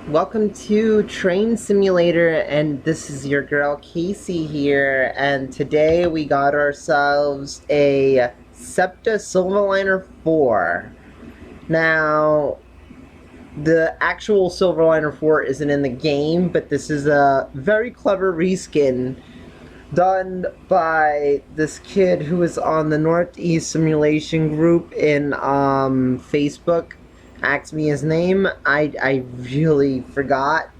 Welcome to Train Simulator, and this is your girl Casey here, and today we got ourselves a SEPTA Silverliner IV. Now, the actual Silverliner IV isn't in the game, but this is a very clever reskin done by this kid who is on the Northeast Simulation group in Facebook. Asked me his name. I really forgot,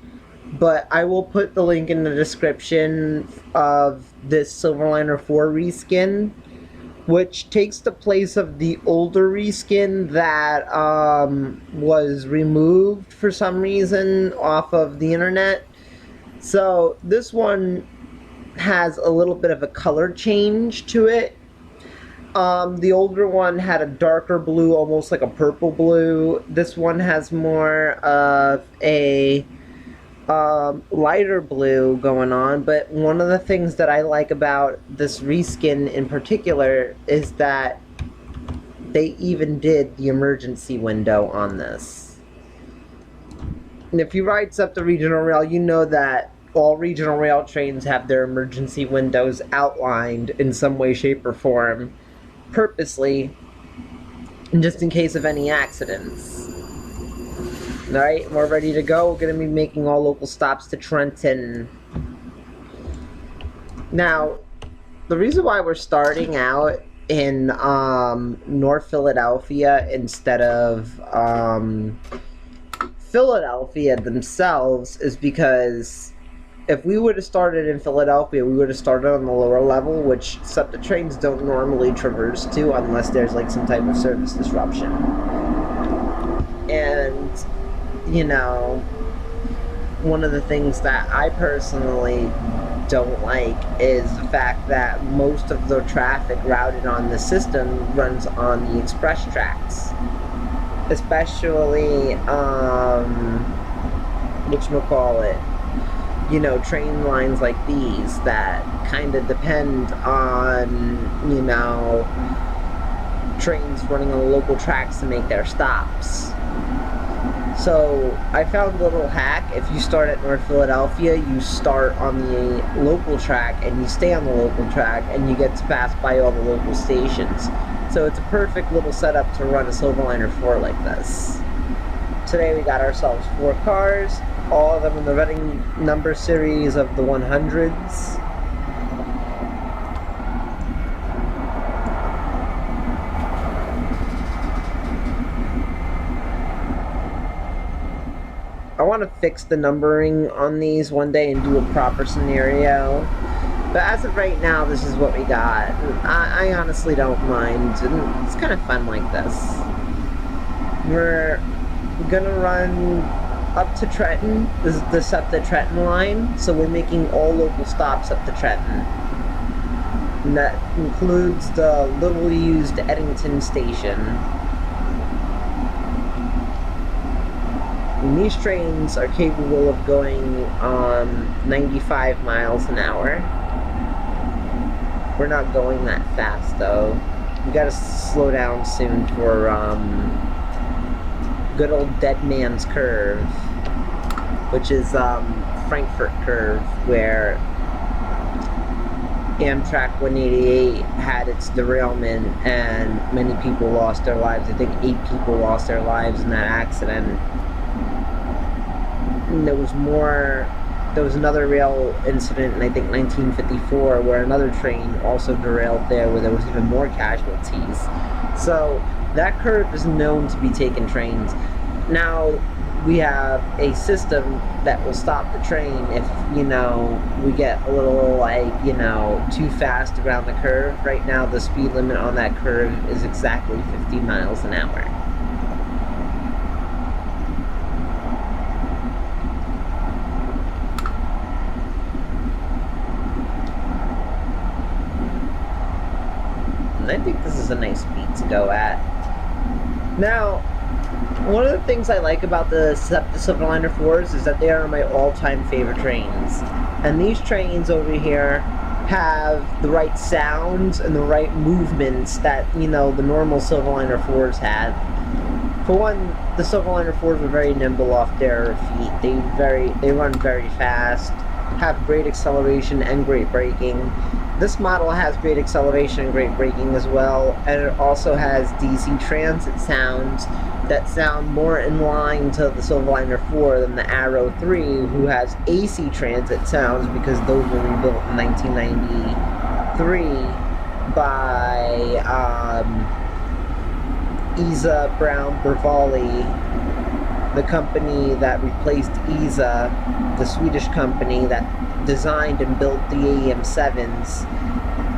but I will put the link in the description of this Silverliner IV reskin, which takes the place of the older reskin that was removed for some reason off of the internet. So this one has a little bit of a color change to it. The older one had a darker blue, almost like a purple blue. This one has more of a lighter blue going on, but one of the things that I like about this reskin in particular is that they even did the emergency window on this. And if you ride SEPTA Regional Rail, you know that all regional rail trains have their emergency windows outlined in some way, shape, or form, purposely, just in case of any accidents. Alright, we're ready to go. We're going to be making all local stops to Trenton. Now, the reason why we're starting out in North Philadelphia instead of Philadelphia themselves is because if we would have started in Philadelphia, we would have started on the lower level, which SEPTA trains don't normally traverse to unless there's like some type of service disruption. And, you know, one of the things that I personally don't like is the fact that most of the traffic routed on the system runs on the express tracks. Especially, whatchamacallit, you know, train lines like these that kind of depend on, you know, trains running on local tracks to make their stops. So I found a little hack. If you start at North Philadelphia, you start on the local track and you stay on the local track and you get to pass by all the local stations. So it's a perfect little setup to run a Silverliner IV like this. Today we got ourselves 4 cars, all of them in the running number series of the 100s. I want to fix the numbering on these one day and do a proper scenario. But as of right now, this is what we got. I honestly don't mind. It's kind of fun like this. We're gonna run up to Trenton. This is the SEPTA Trenton Line, so we're making all local stops up to Trenton. And that includes the little used Eddington station. And these trains are capable of going 95 miles an hour. We're not going that fast though. We gotta slow down soon for good old Dead Man's Curve, which is Frankfort Curve, where Amtrak 188 had its derailment and many people lost their lives. I think 8 people lost their lives in that accident. And there was another rail incident in I think 1954 where another train also derailed there where there was even more casualties. So that curve is known to be taking trains. Now we have a system that will stop the train if, you know, we get a little, like, you know, too fast around the curve. Right now the speed limit on that curve is exactly 50 miles an hour. I think this is a nice speed to go at. Now, one of the things I like about the SEPTA Silverliner IVs is that they are my all-time favorite trains. And these trains over here have the right sounds and the right movements that, you know, the normal Silverliner IVs had. For one, the Silverliner IVs are very nimble off their feet. They run very fast, have great acceleration and great braking. This model has great acceleration and great braking as well, and it also has DC transit sounds that sound more in line to the Silverliner IV than the Arrow 3, who has AC transit sounds because those were rebuilt in 1993 by Isa Brown Bervali, the company that replaced Isa, the Swedish company that designed and built the AEM7s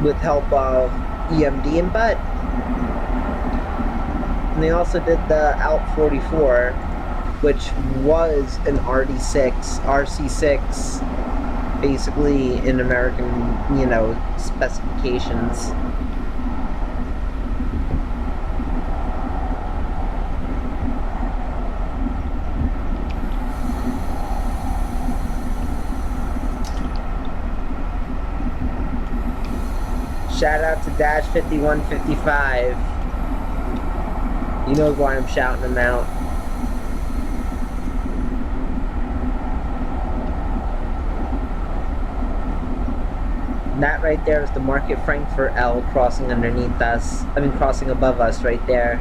with help of EMD and Butt. And they also did the Alt 44, which was an RC6, basically in American, specifications. Shout out to Dash 5155. He knows why I'm shouting him out. That right there is the Market Frankfort L crossing underneath us. Crossing above us right there.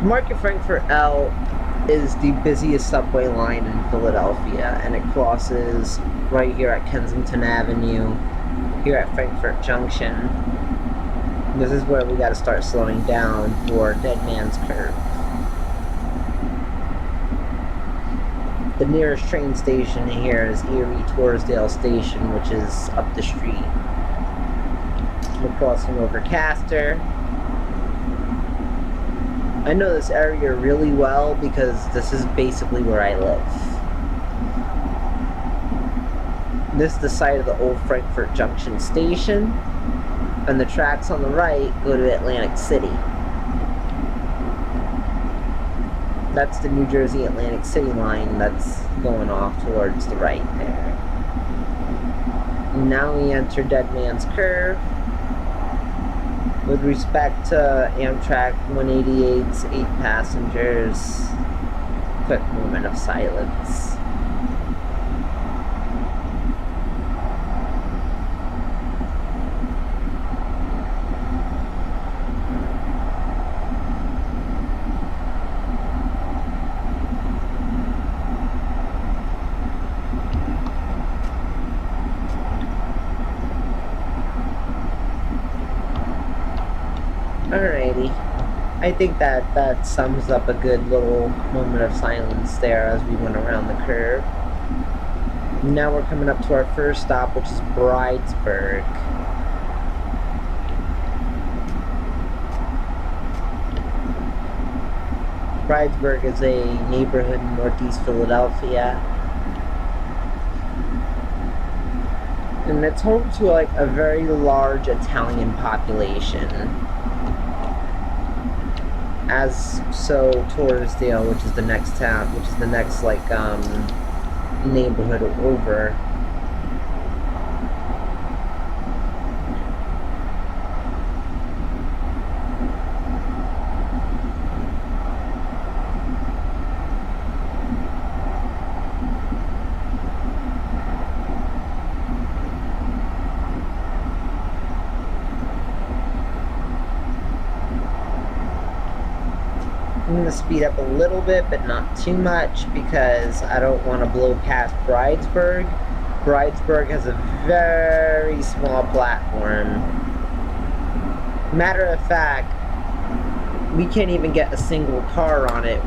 Market Frankfort L is the busiest subway line in Philadelphia, and it crosses right here at Kensington Avenue, here at Frankfort Junction. This is where we got to start slowing down for Dead Man's Curve. The nearest train station here is Erie Torresdale Station, which is up the street. We're crossing over Castor. I know this area really well because this is basically where I live. This is the site of the old Frankfort Junction station, and the tracks on the right go to Atlantic City. That's the New Jersey Atlantic City line that's going off towards the right there. Now we enter Dead Man's Curve. With respect to Amtrak 188's 8 passengers, quick moment of silence. Alrighty, I think that sums up a good little moment of silence there as we went around the curve. Now we're coming up to our first stop, which is Bridesburg. Bridesburg is a neighborhood in Northeast Philadelphia. And it's home to like a very large Italian population. As so Torresdale, which is the next town, which is the next neighborhood over. I'm going to speed up a little bit, but not too much, because I don't want to blow past Bridesburg. Bridesburg has a very small platform. Matter of fact, we can't even get a single car on it.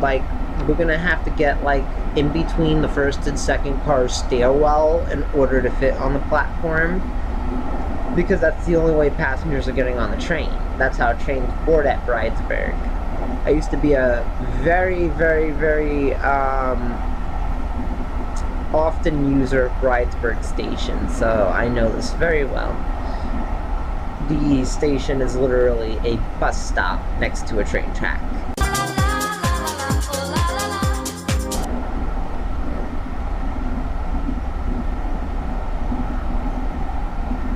Like, we're going to have to get, like, in between the first and second car's stairwell in order to fit on the platform, because that's the only way passengers are getting on the train. That's how trains board at Bridesburg. I used to be a very, very, very often user of Bridesburg Station, so I know this very well. The station is literally a bus stop next to a train track.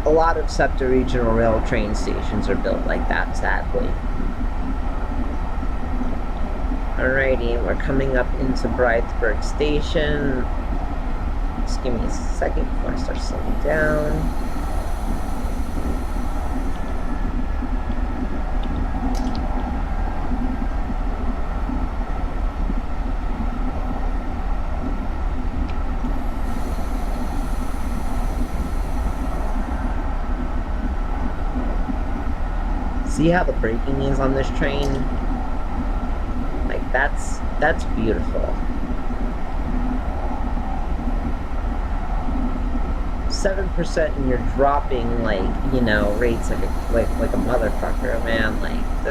A lot of SEPTA regional rail train stations are built like that, sadly. Alrighty, and we're coming up into Bridesburg Station. Just give me a second before I start slowing down. See how the braking is on this train? Like, that's beautiful. 7% and you're dropping, like, you know, rates like a motherfucker, man. Like,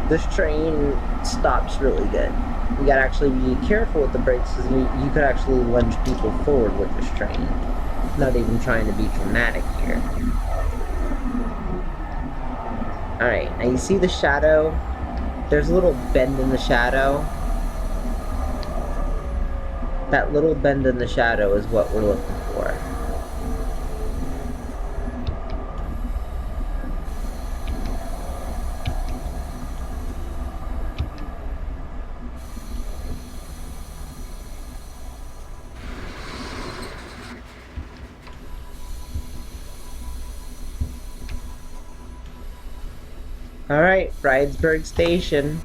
this train stops really good. You gotta actually be careful with the brakes, because you could actually lunge people forward with this train. Not even trying to be dramatic here. Alright, now you see the shadow? There's a little bend in the shadow. That little bend in the shadow is what we're looking for. Alright, Bridesburg Station.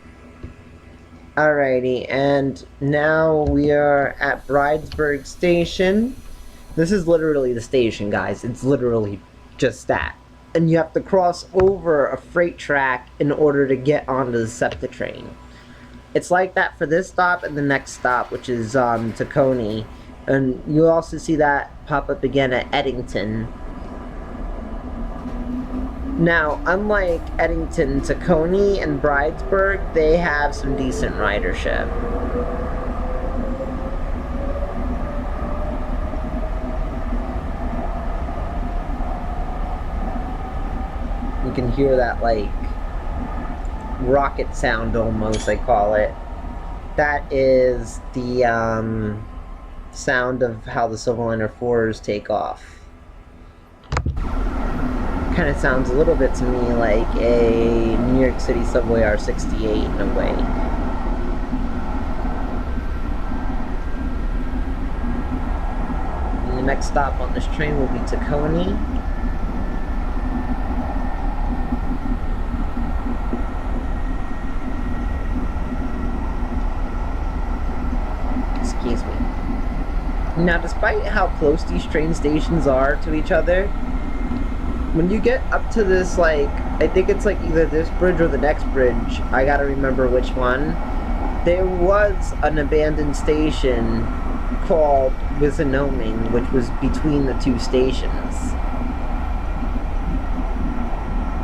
Alrighty, and now we are at Bridesburg Station. This is literally the station, guys. It's literally just that. And you have to cross over a freight track in order to get onto the SEPTA train. It's like that for this stop and the next stop, which is Tacony. And you'll also see that pop up again at Eddington. Now, unlike Eddington, Tacony, and Bridesburg, they have some decent ridership. You can hear that, like, rocket sound almost, I call it. That is the sound of how the Silverliner IVs take off. Kind of sounds a little bit to me like a New York City subway R68 in a way. And the next stop on this train will be Tacony. Excuse me. Now, despite how close these train stations are to each other, when you get up to this, like, I think it's like either this bridge or the next bridge, I gotta remember which one, there was an abandoned station called Wizenoming, which was between the two stations.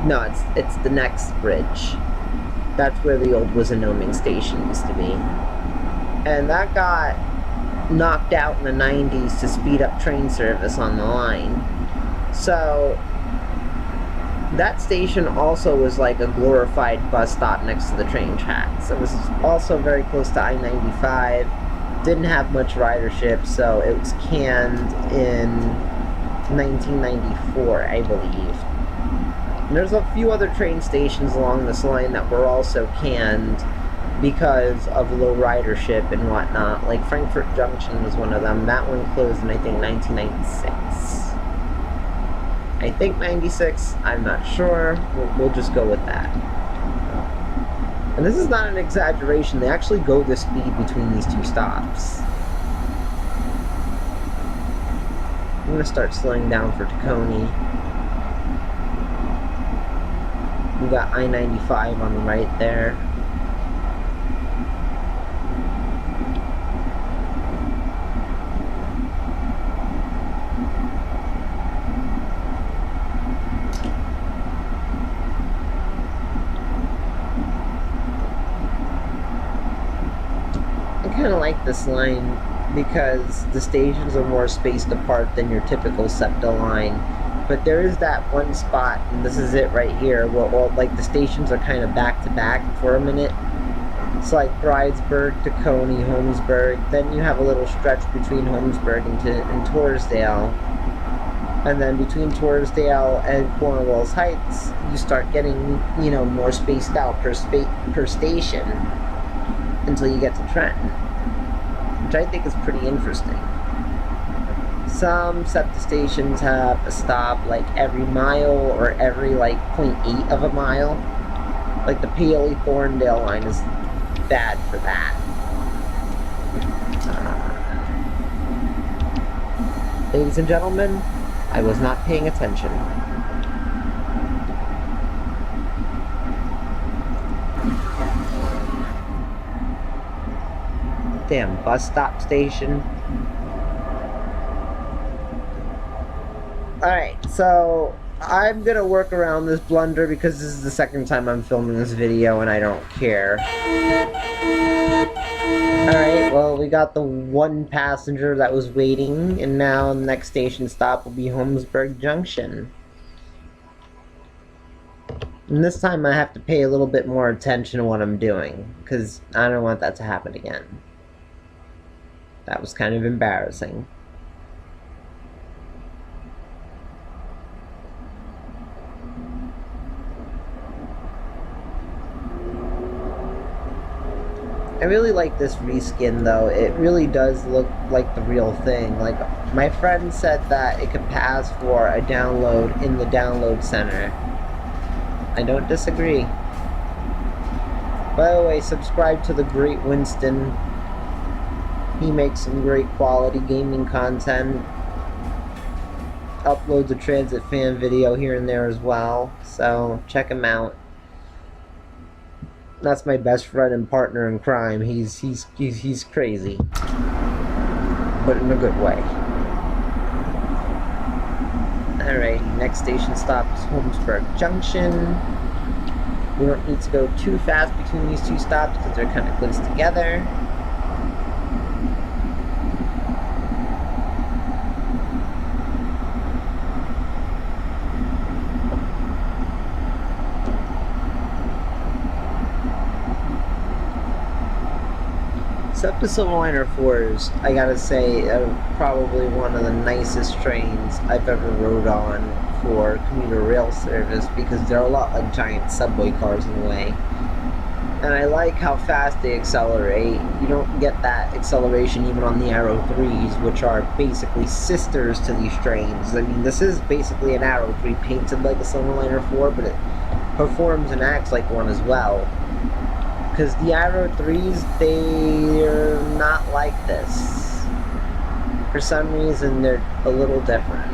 No, it's the next bridge. That's where the old Wizenoming station used to be. And that got knocked out in the 90s to speed up train service on the line. So that station also was like a glorified bus stop next to the train tracks. It was also very close to I-95. Didn't have much ridership, so it was canned in 1994, I believe. And there's a few other train stations along this line that were also canned because of low ridership and whatnot. Like Frankfort Junction was one of them. That one closed in, I think, 1996. I think 96, I'm not sure. We'll just go with that. And this is not an exaggeration, they actually go this speed between these two stops. I'm going to start slowing down for Tacony. We got I-95 on the right there. I kind of like this line because the stations are more spaced apart than your typical SEPTA line. But there is that one spot, and this is it right here, where all, like, the stations are kind of back to back for a minute. It's like Bridesburg, Tacony, Holmesburg. Then you have a little stretch between Holmesburg and Torresdale. And then between Torresdale and Cornwells Heights, you start getting, you know, more spaced out per station. until you get to Trenton, which I think is pretty interesting. Some SEPTA stations have a stop like every mile or every like 0.8 of a mile. Like the Paoli-Thorndale line is bad for that. Ladies and gentlemen, I was not paying attention. Damn bus stop station. Alright, so I'm gonna work around this blunder because this is the second time I'm filming this video and I don't care. Alright, well, we got the one passenger that was waiting, and now the next station stop will be Holmesburg Junction. And this time I have to pay a little bit more attention to what I'm doing, because I don't want that to happen again. That was kind of embarrassing. I really like this reskin though. It really does look like the real thing. Like, my friend said that it could pass for a download in the download center. I don't disagree. By the way, subscribe to the great Winston. He makes some great quality gaming content. Uploads a Transit fan video here and there as well. So check him out. That's my best friend and partner in crime. He's crazy, but in a good way. Alright, next station stop is Holmesburg Junction. We don't need to go too fast between these two stops because they're kind of close together. SEPTA Silverliner IVs, I gotta say, are probably one of the nicest trains I've ever rode on for commuter rail service because they're a lot like giant subway cars in a way. And I like how fast they accelerate. You don't get that acceleration even on the Arrow 3s, which are basically sisters to these trains. I mean, this is basically an Arrow 3 painted like a Silverliner 4, but it performs and acts like one as well. Because the Arrow 3s, they're not like this. For some reason, they're a little different.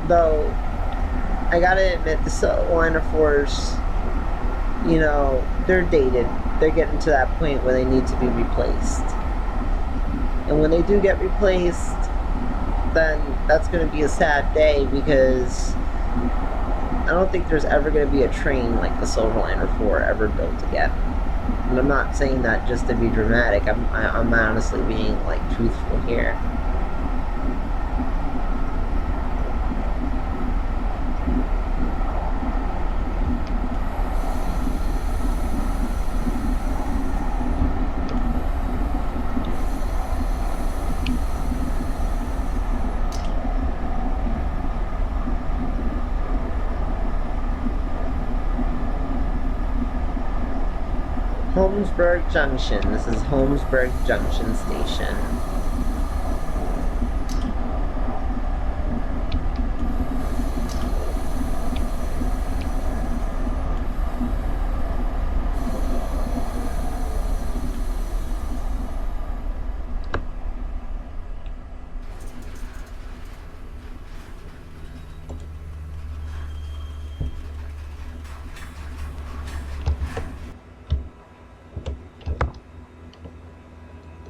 Though, I gotta admit, the Silverliner IVs, you know, they're dated. They're getting to that point where they need to be replaced. And when they do get replaced, then that's going to be a sad day because I don't think there's ever going to be a train like the Silverliner IV ever built again. And I'm not saying that just to be dramatic. I'm honestly being, like, truthful here. Holmesburg Junction. This is Holmesburg Junction Station.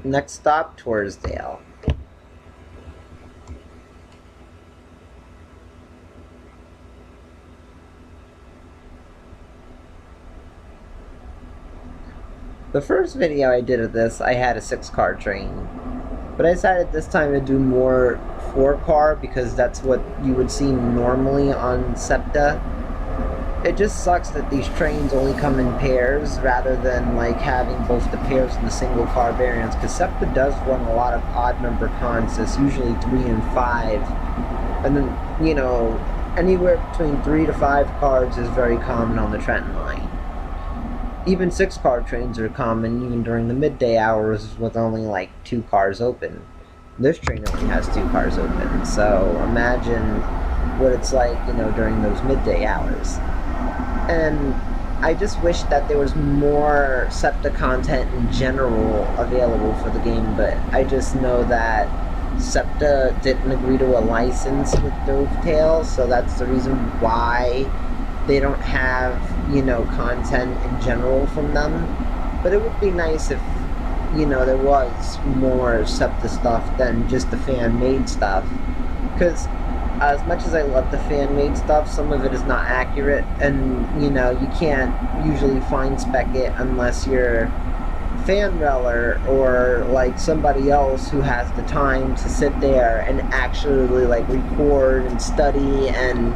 Next stop, Torresdale. The first video I did of this, I had a 6-car train. But I decided this time to do more 4-car because that's what you would see normally on SEPTA. It just sucks that these trains only come in pairs rather than like having both the pairs and the single car variants, because SEPTA does run a lot of odd number consists, usually 3 and 5, and then, you know, anywhere between 3 to 5 cars is very common on the Trenton Line. Even 6-car trains are common even during the midday hours with only like 2 cars open. This train only has 2 cars open, so imagine what it's like, you know, during those midday hours. And I just wish that there was more SEPTA content in general available for the game, but I just know that SEPTA didn't agree to a license with Dovetail, so that's the reason why they don't have, you know, content in general from them. But it would be nice if, you know, there was more SEPTA stuff than just the fan-made stuff, because as much as I love the fan-made stuff, some of it is not accurate, and, you know, you can't usually find spec it unless you're FanRailer or, like, somebody else who has the time to sit there and actually, like, record and study and,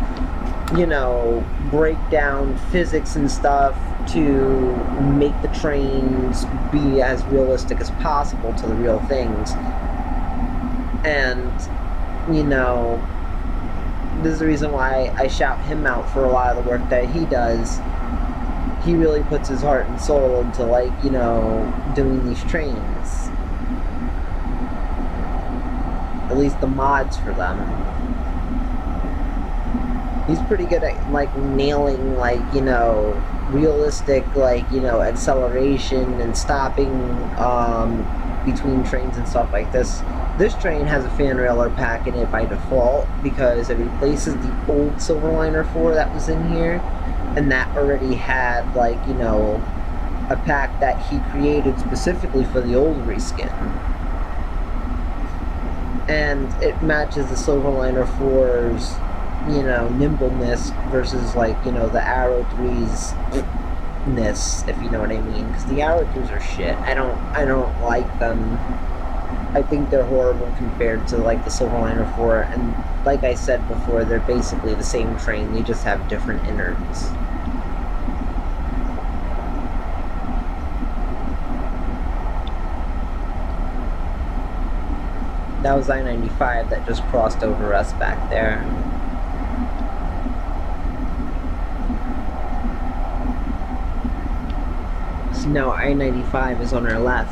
you know, break down physics and stuff to make the trains be as realistic as possible to the real things. And, you know, this is the reason why I shout him out for a lot of the work that he does. He really puts his heart and soul into, like, you know, doing these trains. At least the mods for them. He's pretty good at, like, nailing, like, you know, realistic, like, you know, acceleration and stopping between trains and stuff like this. This train has a FanRailer pack in it by default because it replaces the old Silverliner IV that was in here, and that already had, like, you know, a pack that he created specifically for the old reskin. And it matches the Silverliner IV's, you know, nimbleness versus, like, you know, the Arrow 3's ness, if you know what I mean, because the Arrow 3's are shit. I don't like them. I think they're horrible compared to, like, the Silverliner IV, and like I said before, they're basically the same train, they just have different innards. That was I-95 that just crossed over us back there. So now I-95 is on our left.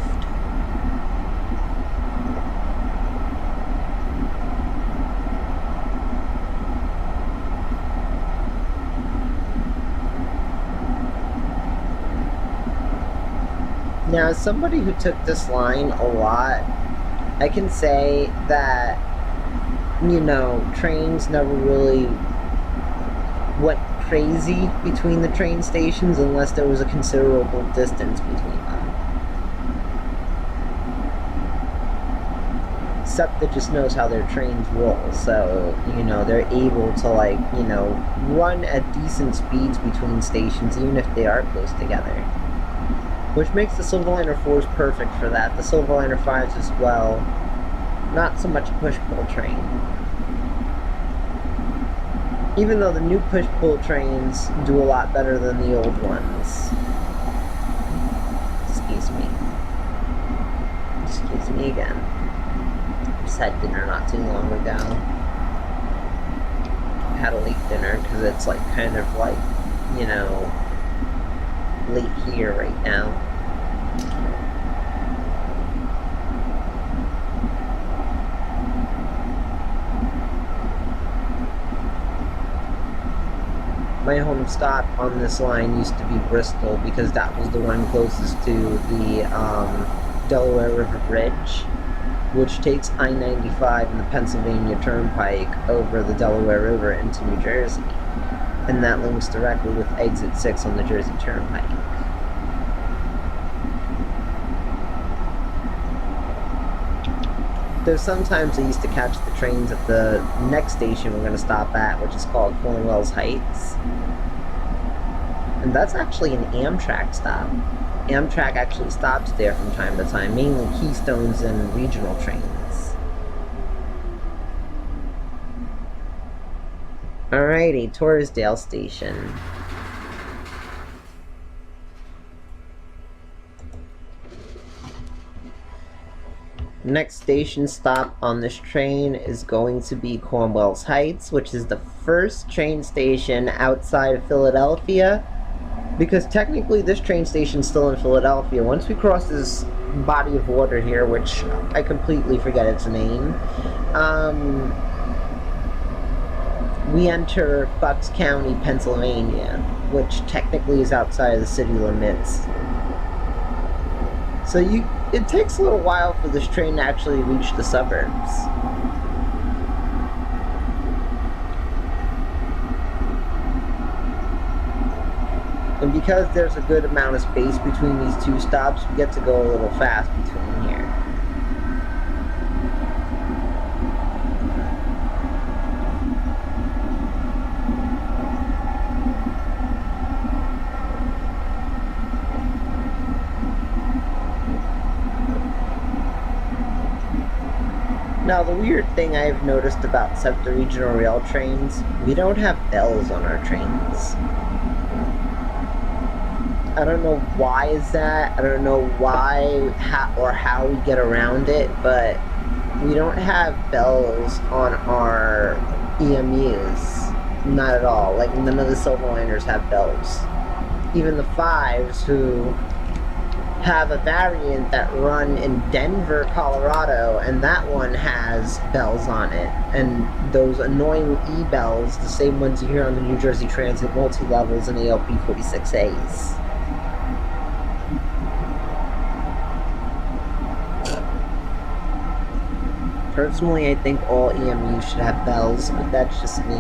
Now, as somebody who took this line a lot, I can say that, you know, trains never really went crazy between the train stations unless there was a considerable distance between them. SEPTA just knows how their trains roll, so, you know, they're able to, like, you know, run at decent speeds between stations even if they are close together. Which makes the Silverliner IVs perfect for that. The Silverliner IVs as well. Not so much a push-pull train. Even though the new push-pull trains do a lot better than the old ones. Excuse me. Excuse me again. Just had dinner not too long ago. Had a late dinner because it's, like, kind of like, you know, late here right now. My home stop on this line used to be Bristol because that was the one closest to the Delaware River Bridge, which takes I-95 and the Pennsylvania Turnpike over the Delaware River into New Jersey. And that links directly with exit 6 on the Jersey Turnpike. Though sometimes I used to catch the trains at the next station we're going to stop at, which is called Cornwells Heights. And that's actually an Amtrak stop. Amtrak actually stops there from time to time, mainly Keystones and regional trains. Alrighty, Torresdale Station. Next station stop on this train is going to be Cornwells Heights, which is the first train station outside of Philadelphia, because technically this train station is still in Philadelphia. Once we cross this body of water here, which I completely forget its name, we enter Bucks County, Pennsylvania, which technically is outside of the city limits. So it takes a little while for this train to actually reach the suburbs. And because there's a good amount of space between these two stops, we get to go a little fast between here. Now, the weird thing I've noticed about SEPTA regional rail trains, we don't have bells on our trains. I don't know why is that. I don't know why or how we get around it, but we don't have bells on our EMUs. Not at all. Like, none of the Silverliners have bells. Even the 5s, who have a variant that run in Denver, Colorado, and that one has bells on it. And those annoying E-bells, the same ones you hear on the New Jersey Transit multi-levels and ALP 46As. Personally, I think all EMUs should have bells, but that's just me.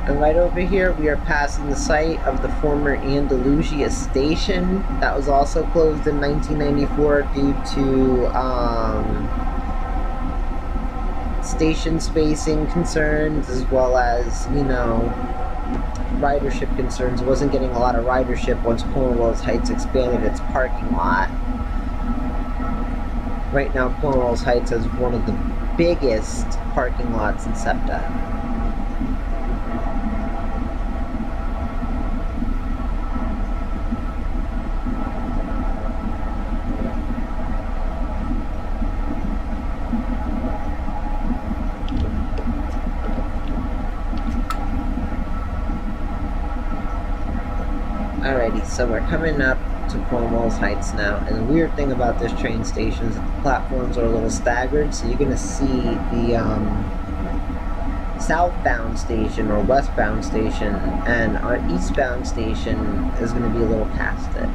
And right over here, we are passing the site of the former Andalusia station. That was also closed in 1994 due to station spacing concerns, as well as, you know, ridership concerns. It wasn't getting a lot of ridership once Cornwells Heights expanded its parking lot. Right now, Cornwells Heights has one of the biggest parking lots in SEPTA. Alrighty, so we're coming up to Cornwells Heights now, and the weird thing about this train station is that the platforms are a little staggered, so you're going to see the southbound station or westbound station, and our eastbound station is going to be a little past it.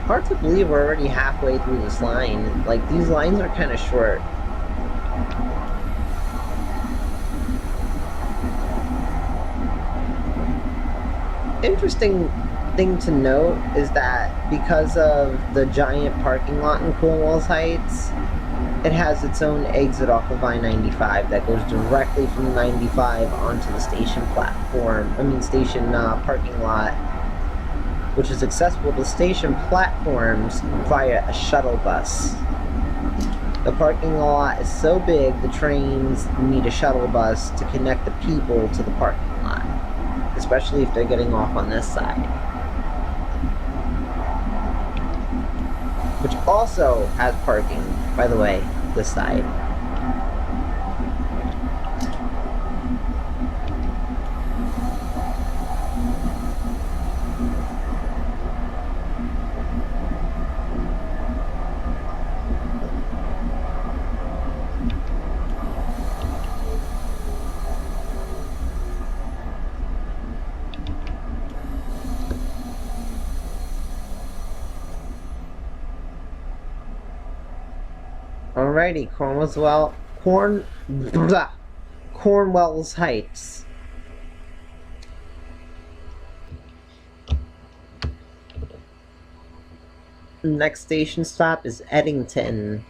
Hard to believe we're already halfway through this line. Like, these lines are kind of short. Interesting thing to note is that because of the giant parking lot in Cornwells Heights, it has its own exit off of I-95 that goes directly from 95 onto the station station parking lot, which is accessible to station platforms via a shuttle bus. The parking lot is so big, the trains need a shuttle bus to connect the people to the parking lot, especially if they're getting off on this side. Which also has parking, by the way, this side. Alrighty, Cornwells Heights. Next station stop is Eddington.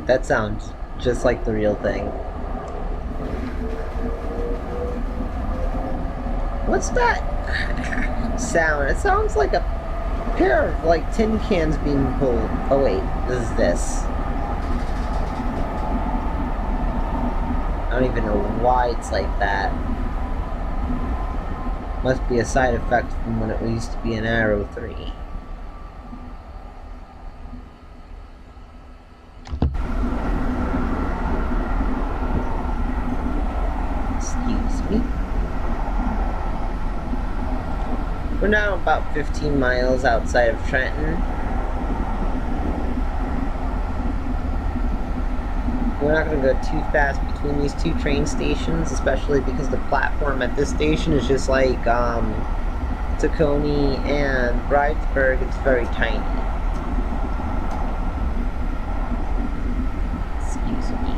That sounds just like the real thing. What's that sound? It sounds like a pair of, like, tin cans being pulled. Oh wait, this is this. I don't even know why it's like that. Must be a side effect from when it used to be an Arrow 3. Excuse me. We're now about 15 miles outside of Trenton. We're not going to go too fast between these two train stations, especially because the platform at this station is just like Tacony and Bridesburg. It's very tiny. Excuse me.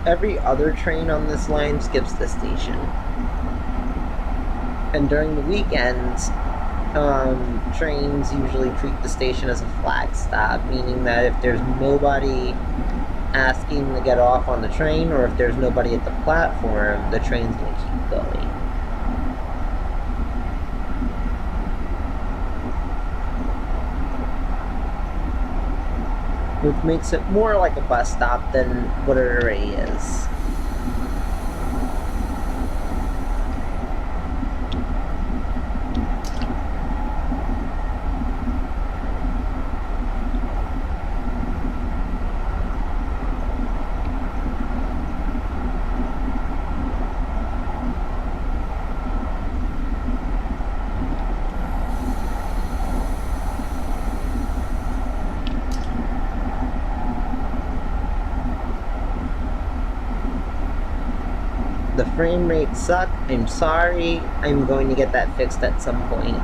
Every other train on this line skips this station. And during the weekends, trains usually treat the station as a flag stop, meaning that if there's nobody asking to get off on the train, or if there's nobody at the platform, the train's going to keep going. Which makes it more like a bus stop than what it already is. The frame rates suck. I'm sorry. I'm going to get that fixed at some point.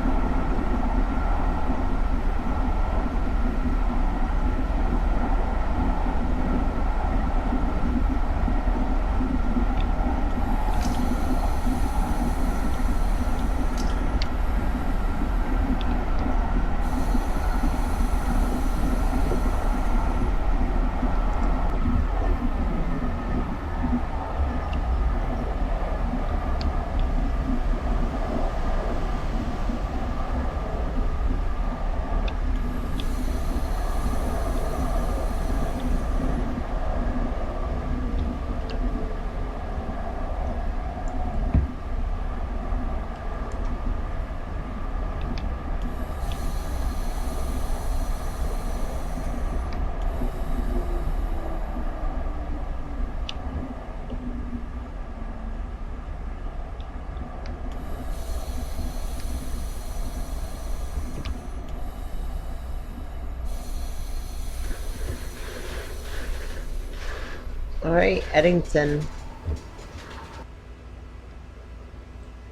Alright, Eddington.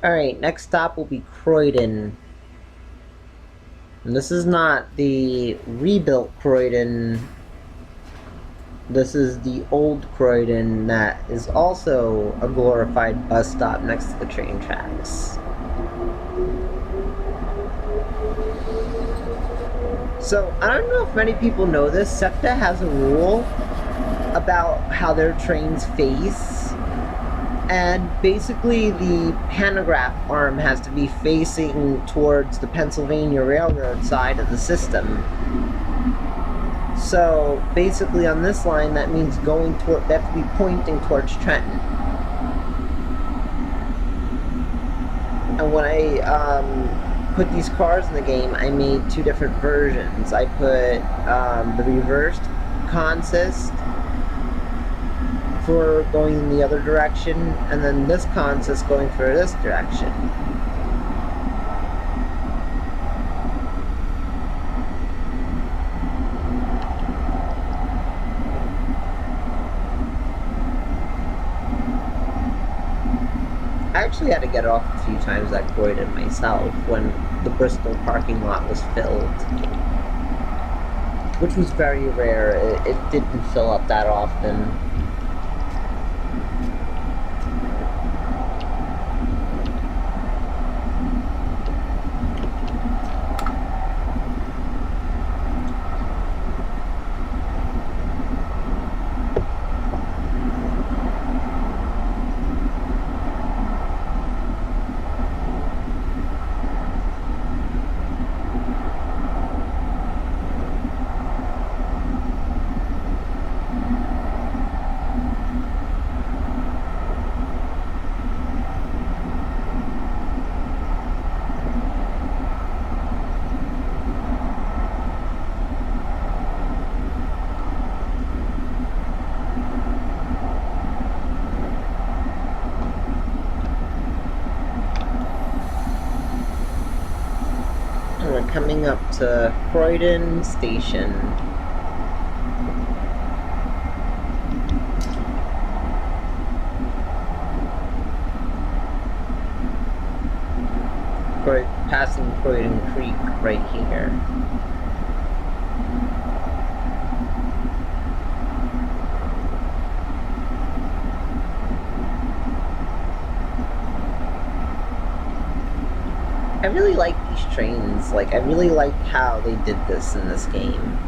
Alright, next stop will be Croydon. And this is not the rebuilt Croydon. This is the old Croydon that is also a glorified bus stop next to the train tracks. So, I don't know if many people know this, SEPTA has a rule about how their trains face, and basically the pantograph arm has to be facing towards the Pennsylvania Railroad side of the system. So basically on this line that means going toward, they have to be pointing towards Trenton. And when I put these cars in the game, I made two different versions. I put the reversed consist for going in the other direction, and then this consist going for this direction. I actually had to get off a few times at Croydon myself when the Bristol parking lot was filled, which was very rare. It didn't fill up that often. to Croydon Station. Passing Croydon Creek right here. I really like these trains. Like, I really like how they did this in this game.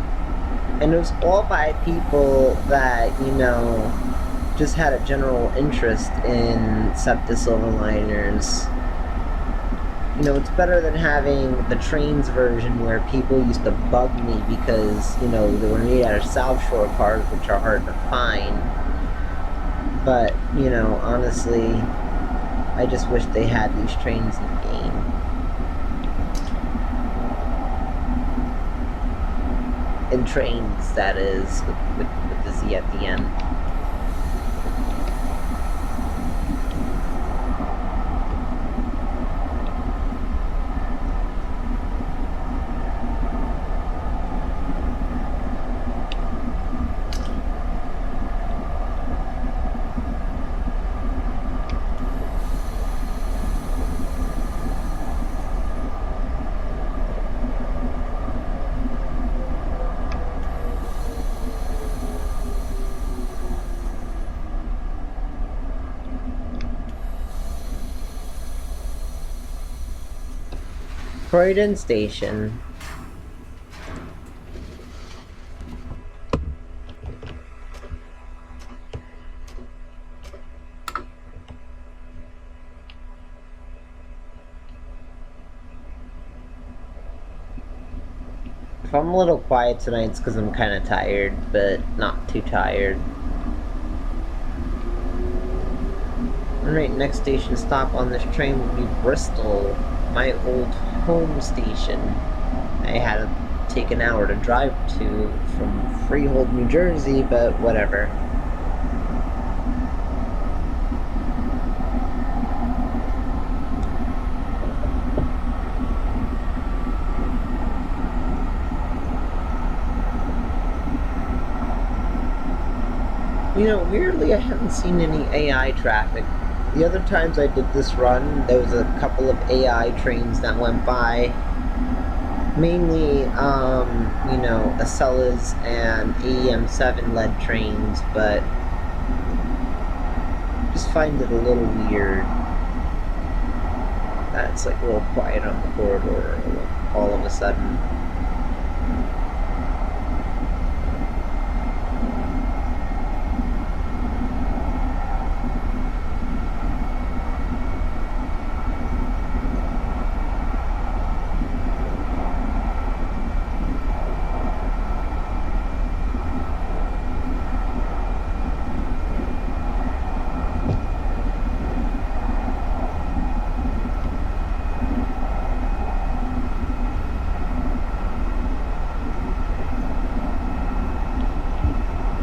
And it was all by people that, you know, just had a general interest in SEPTA Silverliners. You know, it's better than having the trains version where people used to bug me because, you know, they were made out of South Shore cars, which are hard to find. But, you know, honestly, I just wish they had these trains in the game. And trains, that is, with the Z at the end. Croydon Station. If I'm a little quiet tonight, it's because I'm kind of tired, but not too tired. Alright, next station stop on this train will be Bristol, my old home station. I had to take an hour to drive to from Freehold, New Jersey, but whatever. You know, weirdly, I haven't seen any AI traffic. The other times I did this run, there was a couple of AI trains that went by. Mainly, you know, Acellas and AEM7 led trains, but just find it a little weird that it's like a little quiet on the corridor all of a sudden.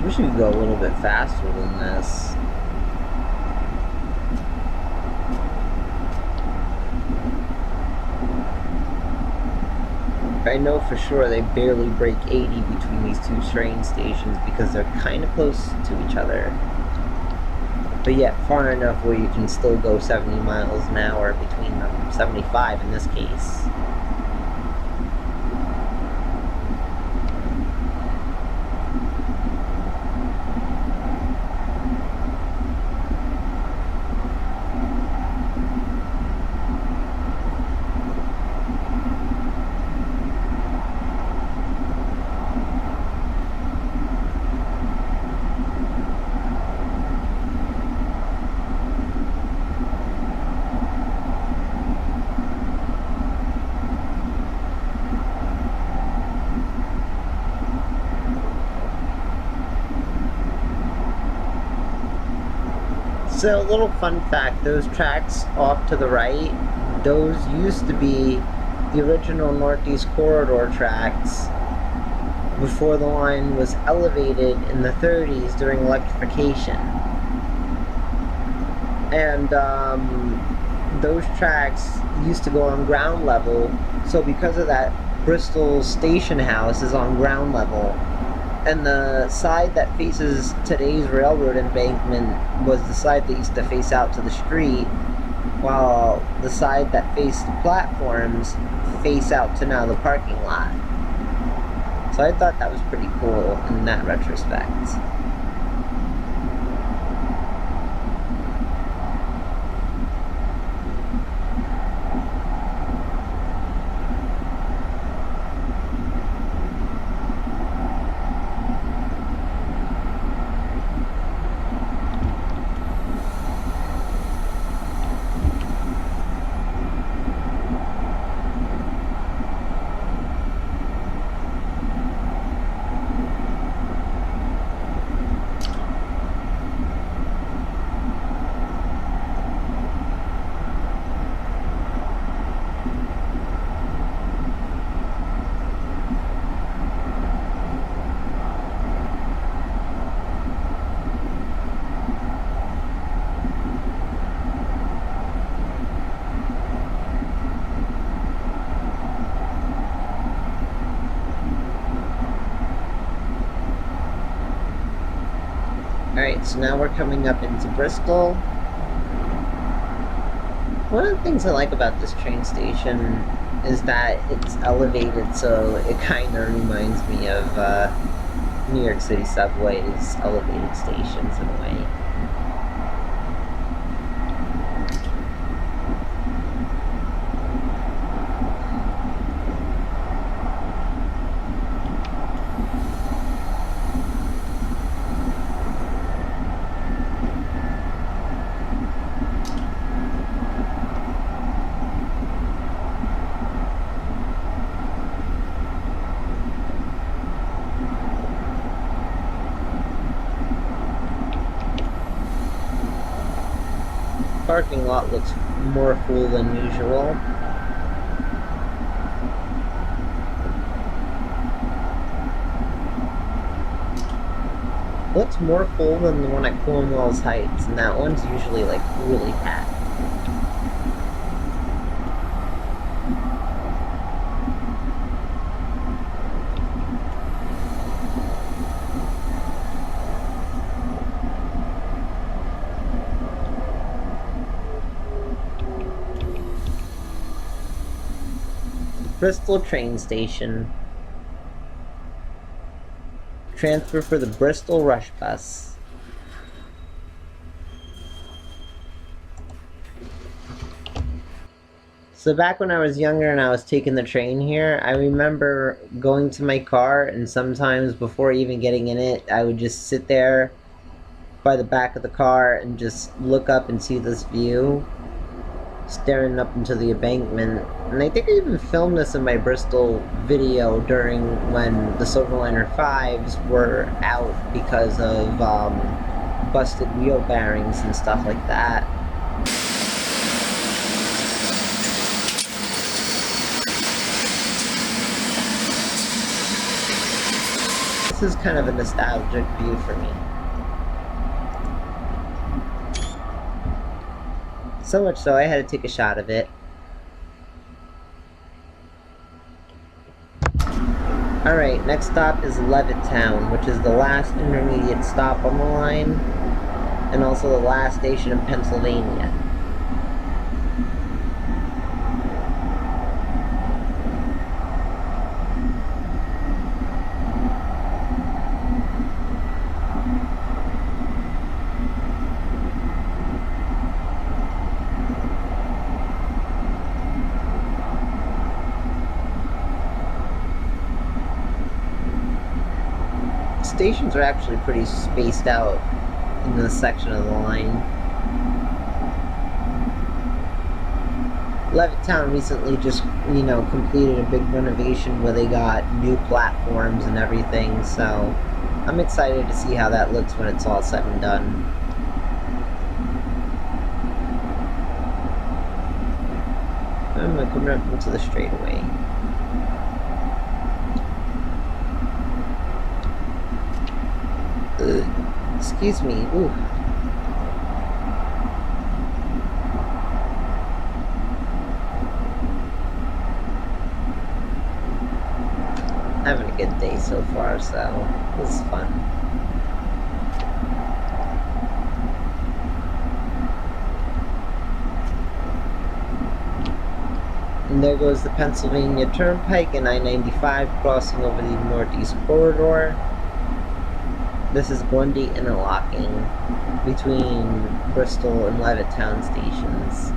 We should go a little bit faster than this. I know for sure they barely break 80 between these two train stations because they're kind of close to each other. But yet far enough where you can still go 70 miles an hour between them, 75 in this case. So, a little fun fact, those tracks off to the right, those used to be the original Northeast Corridor tracks before the line was elevated in the 30s during electrification. And those tracks used to go on ground level, so because of that, Bristol station house is on ground level, and the side that faces today's railroad embankment was the side that used to face out to the street, while the side that faced platforms face out to now the parking lot. So I thought that was pretty cool in that retrospect. Alright, so now we're coming up into Bristol. One of the things I like about this train station is that it's elevated, so it kind of reminds me of New York City subways, elevated stations in a way. Parking lot looks more full than usual. Looks more full than the one at Cornwells Heights, and that one's usually like really packed. Bristol train station. Transfer for the Bristol Rush Bus. So back when I was younger and I was taking the train here, I remember going to my car, and sometimes before even getting in it, I would just sit there by the back of the car and just look up and see this view, staring up into the embankment. And I think I even filmed this in my Bristol video during when the Silverliner IVs were out because of busted wheel bearings and stuff like that. This is kind of a nostalgic view for me. So much so I had to take a shot of it. Alright, next stop is Levittown, which is the last intermediate stop on the line, and also the last station in Pennsylvania. Stations are actually pretty spaced out in this section of the line. Levittown recently just, completed a big renovation where they got new platforms and everything, so I'm excited to see how that looks when it's all said and done. I'm going to come up into the straightaway. Excuse me. Ooh. so far, so this is fun. And there goes the Pennsylvania Turnpike and I-95 crossing over the Northeast Corridor. This is Grundy interlocking between Bristol and Levittown stations.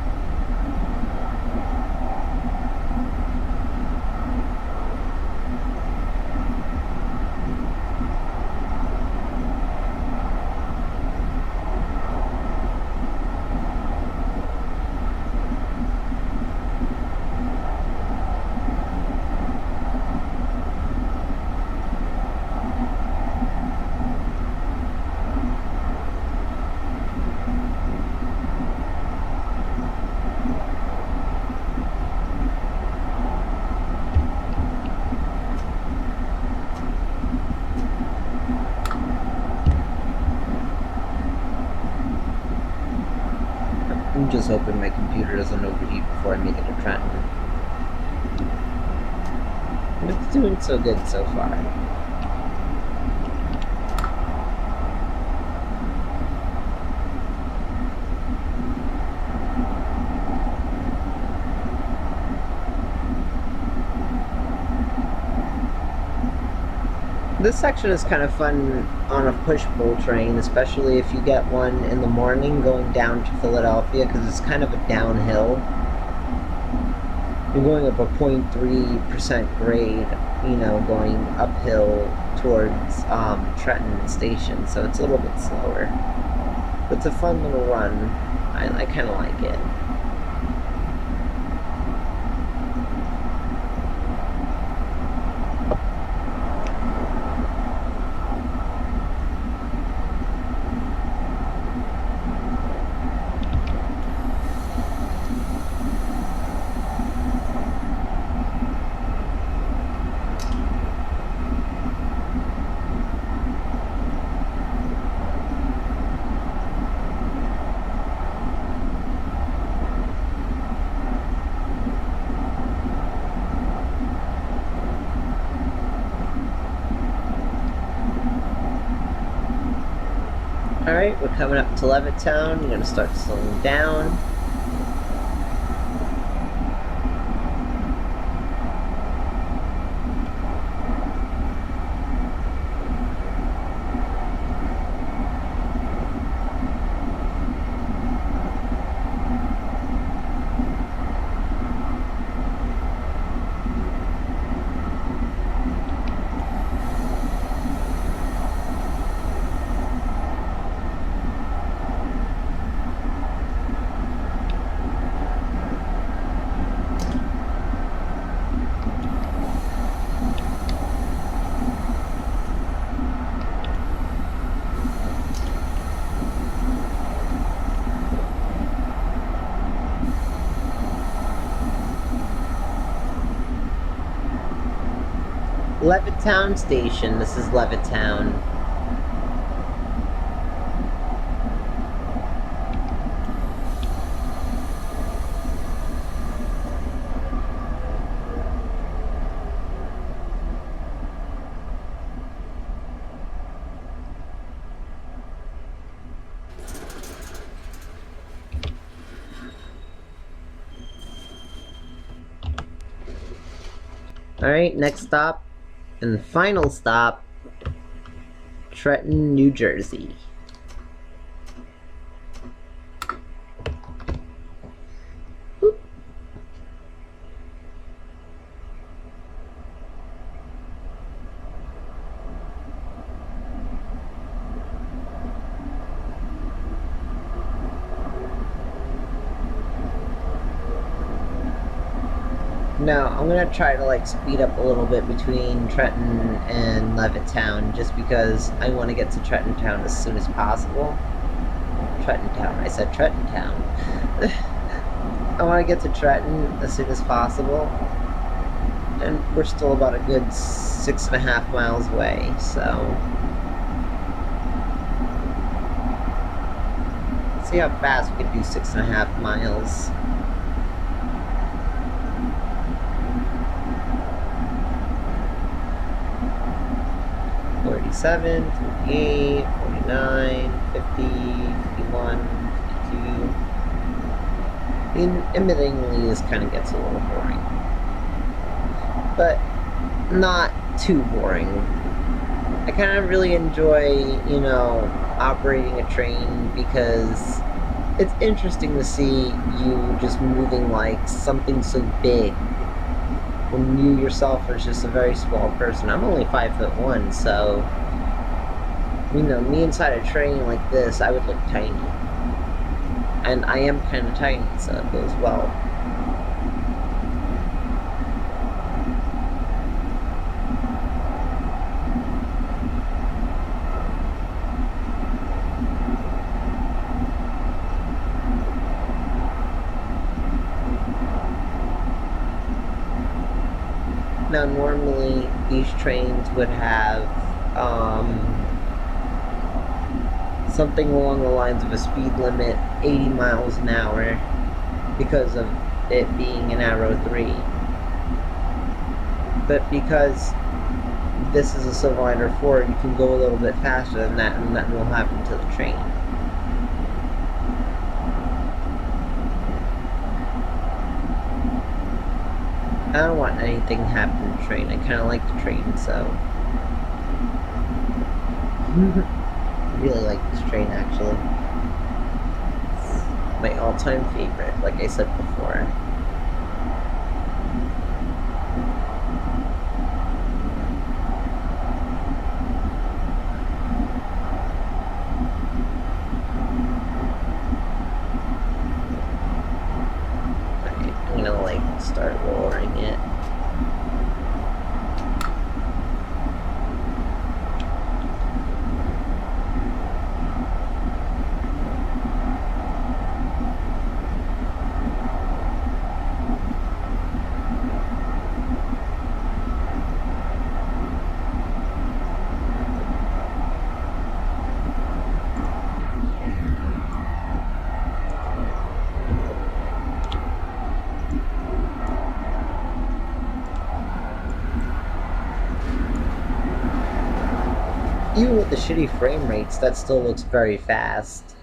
I'm just hoping my computer doesn't overheat before I make it to Trenton. But it's doing so good so far. This section is kind of fun on a push-pull train, especially if you get one in the morning going down to Philadelphia, because it's kind of a downhill. You're going up a 0.3% grade, you know, going uphill towards Trenton Station, so it's a little bit slower. But it's a fun little run. I kind of like it. Alright, we're coming up to Levittown. You're going to start slowing down. Levittown Station. This is Levittown. Alright, next stop. And final stop, Trenton, New Jersey. Whoop. Now, I'm going to try to like speed up a little bit between Trenton and Levittown just because I want to get to Trenton Town as soon as possible. Trenton Town. I said Trenton Town. I want to get to Trenton as soon as possible. And we're still about a good 6.5 miles away, so... Let's see how fast we can do 6.5 miles. 47, 48, 49, 50, 51, 52. Admittingly, this kind of gets a little boring. But not too boring. I kind of really enjoy, you know, operating a train because it's interesting to see you just moving like something so big when you yourself are just a very small person. I'm only 5'1", so, you know, me inside a train like this, I would look tiny. And I am kind of tiny, so it goes well. Now, normally, these trains would have something along the lines of a speed limit 80 miles an hour because of it being an Arrow 3. But because this is a Silverliner IV, you can go a little bit faster than that, and nothing will happen to the train. I don't want anything to happen to the train. I kind of like the train, so... I really like this train, actually. It's my all-time favorite, like I said before. I'm gonna, like, start lowering it. Even with the shitty frame rates, that still looks very fast.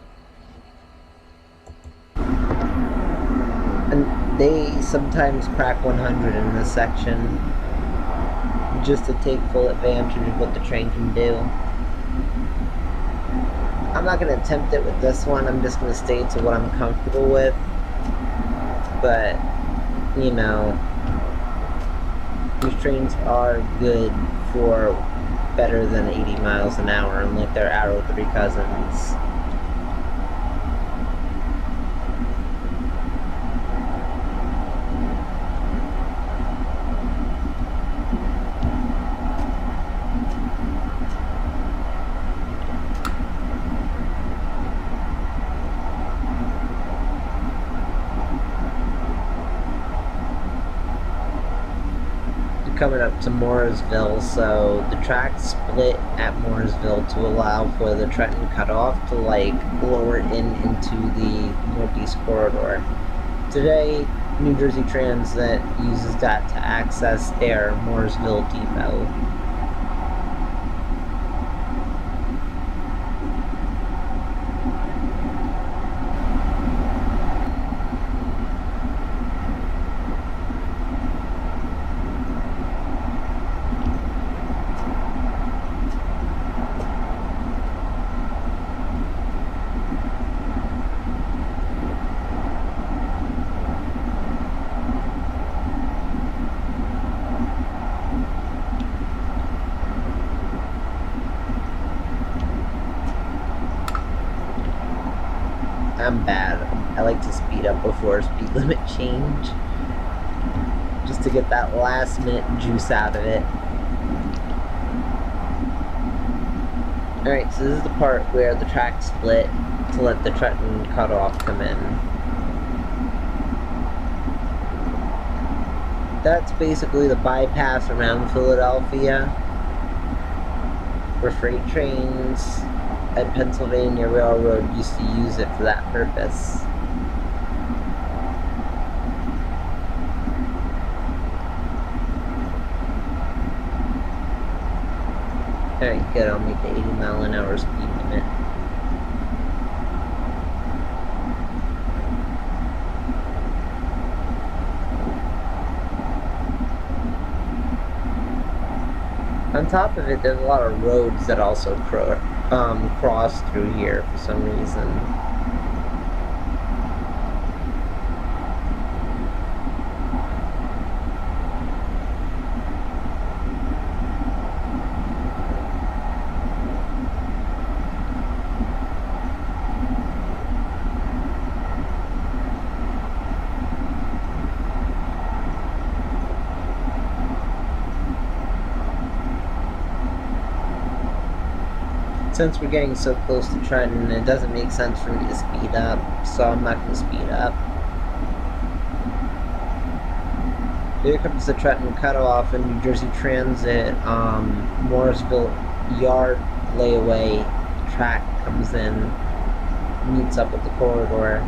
And they sometimes crack 100 in this section, just to take full advantage of what the train can do. I'm not going to attempt it with this one, I'm just going to stay to what I'm comfortable with. But, you know, these trains are good for better than 80 miles an hour, unlike their Arrow 3 cousins. Coming up to Mooresville, so the track split at Mooresville to allow for the Trenton cutoff to like lower into the Northeast Corridor. Today, New Jersey Transit uses that to access their Mooresville depot. I'm bad. I like to speed up before speed limit change, just to get that last minute juice out of it. Alright, so this is the part where the track split to let the Trenton cutoff come in. That's basically the bypass around Philadelphia, where freight trains and Pennsylvania Railroad used to use it for that purpose. Alright, good. I'll make the 80-mile-an-hour speed limit. On top of it, there's a lot of roads that also cross through here for some reason. Since we're getting so close to Trenton, it doesn't make sense for me to speed up, so I'm not going to speed up. Here comes the Trenton cutoff, and New Jersey Transit, Morrisville Yard layaway track comes in, meets up with the corridor.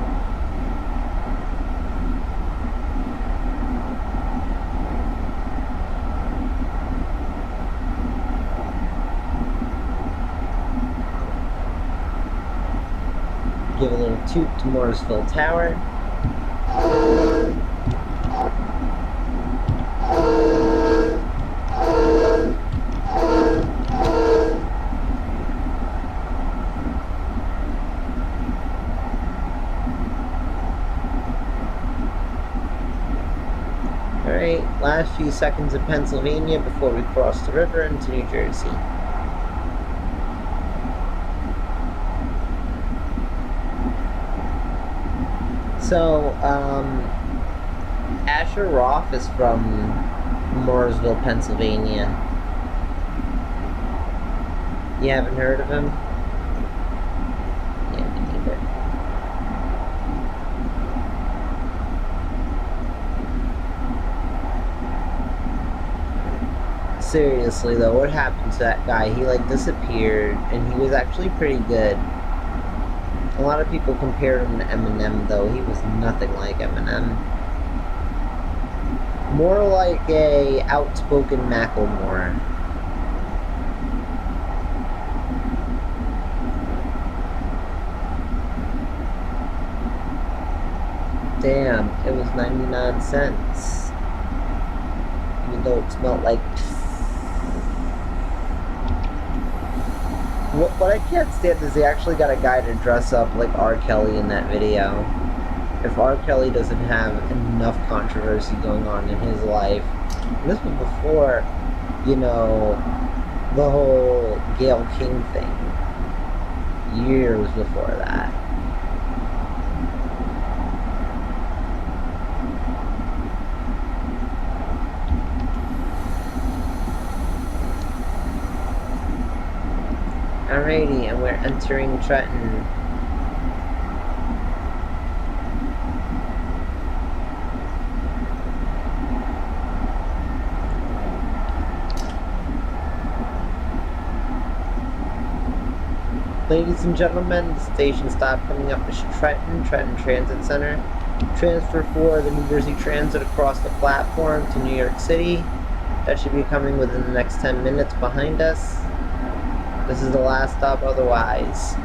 Give a little toot to Morrisville Tower. Alright, last few seconds of Pennsylvania before we cross the river into New Jersey. So, Asher Roth is from Mooresville, Pennsylvania. You haven't heard of him? Yeah, me neither. Seriously though, what happened to that guy? He like disappeared, and he was actually pretty good. A lot of people compared him to Eminem, though. He was nothing like Eminem. More like a outspoken Macklemore. Damn, it was 99 cents. Even though it smelled like... What I can't stand is they actually got a guy to dress up like R. Kelly in that video. If R. Kelly doesn't have enough controversy going on in his life. And this was before, you know, the whole Gayle King thing. Years before that. Alrighty, and we're entering Trenton. Ladies and gentlemen, the station stop coming up is Trenton Transit Center. Transfer for the New Jersey Transit across the platform to New York City. That should be coming within the next 10 minutes behind us. This is the last stop otherwise.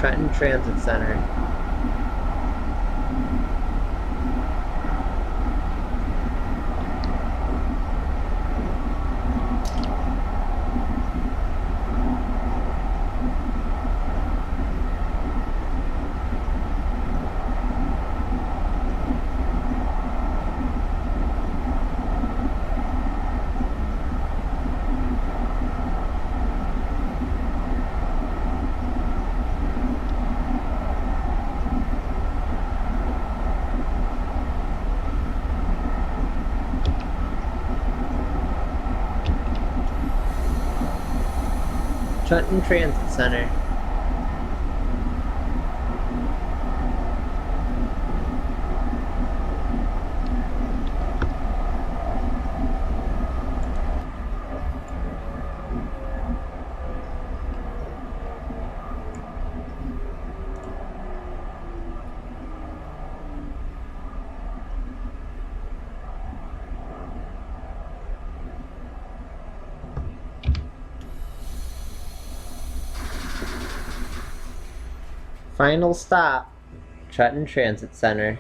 Trenton Transit Center. Trenton Transit Center. final stop, Trenton Transit Center.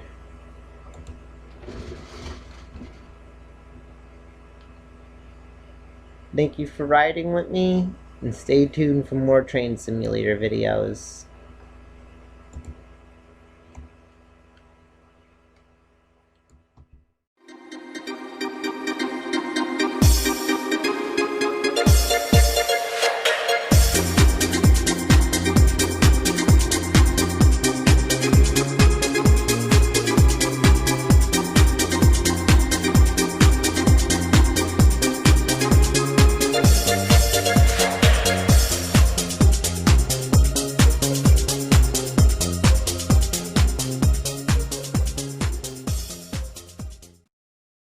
Thank you for riding with me, and stay tuned for more train simulator videos.